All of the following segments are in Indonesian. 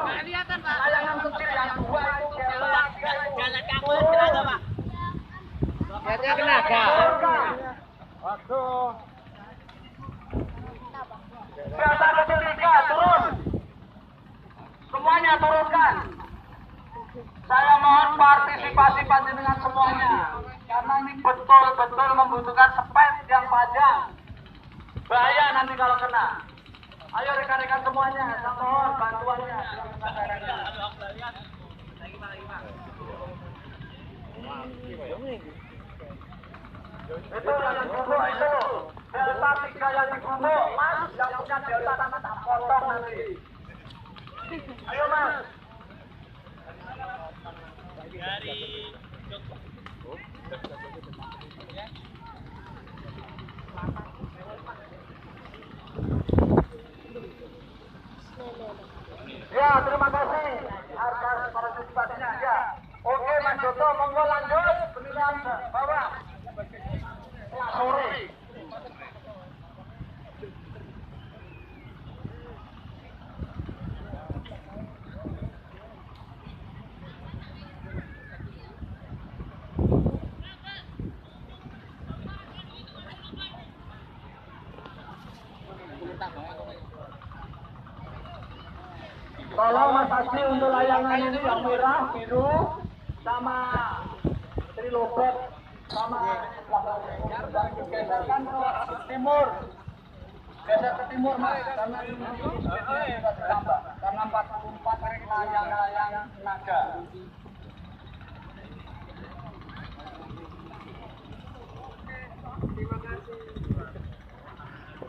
Kelihatan, Pak. Layangan kecil yang dua itu jalan kampung tenaga, Pak. Lihatnya tenaga. Waduh. Biasa ketiga turun. Semuanya turunkan. Saya mohon partisipasi panjenengan semuanya. Karena ini betul-betul membutuhkan spend yang panjang. Bahaya nanti kalau kena. Ayo rekan-rekan semuanya, saya mohon bantuannya. Itu yang gubuk itu. Delta 3 yang di gubuk, Mas. Yang punya delta tanah tak potong nanti. Ayo, Mas. Dari ya, terima kasih atas partisipasinya. Ya, oke Mas Joto, monggo lanjut pemilihan bawah. Sore. Tolong Mas Haji untuk layangan ini yang merah, biru, sama trilobet, sama geserkan ke timur. Geser ke timur Mas, karena ini sudah ditambah. Karena 44 layang-layang naga.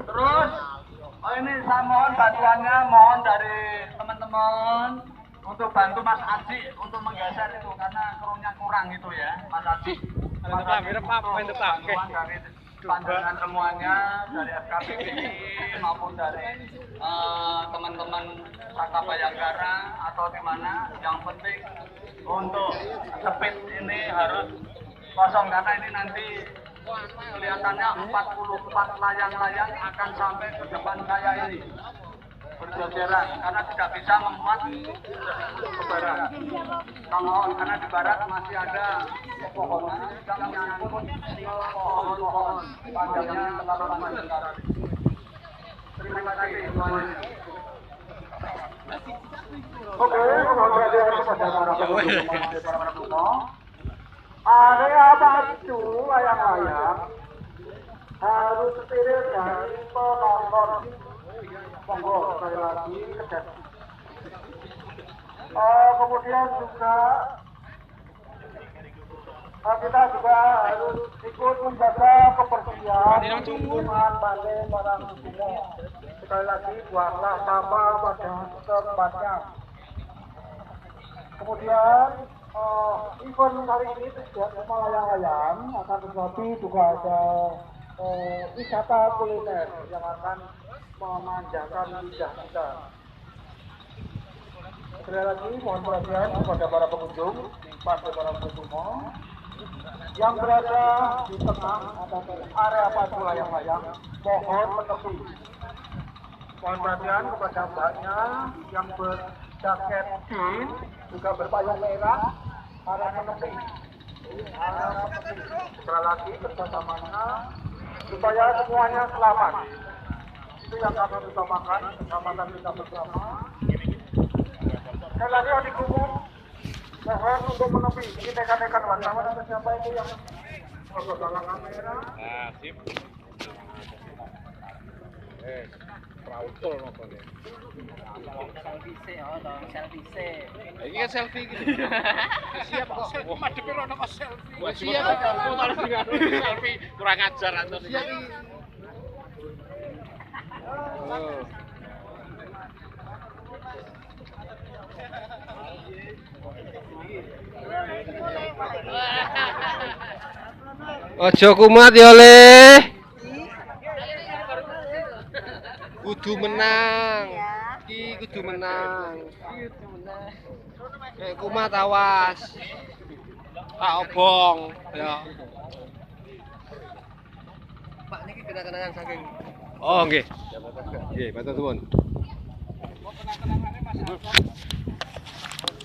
Terus, ini saya mohon bantuannya, mohon dari teman-teman untuk bantu Mas Aji untuk menggeser itu karena krunya kurang itu ya, Mas Aji. Mas Aji bantuan dari pandangan semuanya, dari FKPBI maupun dari teman-teman Saka Bayangkara atau di mana. Yang penting untuk speed ini harus kosong karena ini nanti kelihatannya 44 layang-layang akan sampai ke depan saya ini berjajaran karena tidak bisa memuat ke barat. Mohon karena di barat masih ada pepohonan yang menyangkut pohon-pohon panjangnya terlalu panjang sekarang. Terima kasih semuanya. Oke, berarti kepada para pendukung. Area batu layang-layang harus steril dari penonton. Monggo sekali lagi kedet. Kemudian juga kita juga harus ikut menjaga kebersihan lingkungan pantai Parangkusumo. Sekali lagi buanglah sampah pada tempatnya. Kemudian event hari ini tidak cuma layang-layang, akan tetapi juga ada wisata kuliner yang akan memanjakan lidah kita. Sekali lagi mohon perhatian kepada para pengunjung di Pantai Parangkusumo yang berada di tengah atau area pantai layang-layang, mohon menepi. Mohon perhatian kepada mbaknya yang berjaket jeans juga berpayung merah, harap menepi. Sekali lagi kerjasamanya supaya semuanya selamat. Itu yang kami utamakan, keselamatan kita bersama. Sekali lagi adik umum, mohon untuk menepi. Ini rekan-rekan wartawan atau siapa itu yang pegang kamera? Nah, sip. Prautol nontonnya. Ini kan selfie gitu. Siap kok. Madepin ono kok selfie. Wah, siap kok. Selfie kurang ajar antar siap. Ojo kumat ya Le. Kudu menang. Ki kudu menang. Kumat awas. Tak obong ya. Pak niki kenang-kenangan saking. Oh nggih. Nggih, matur suwun.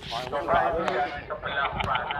Coba itu yang sebelah mana.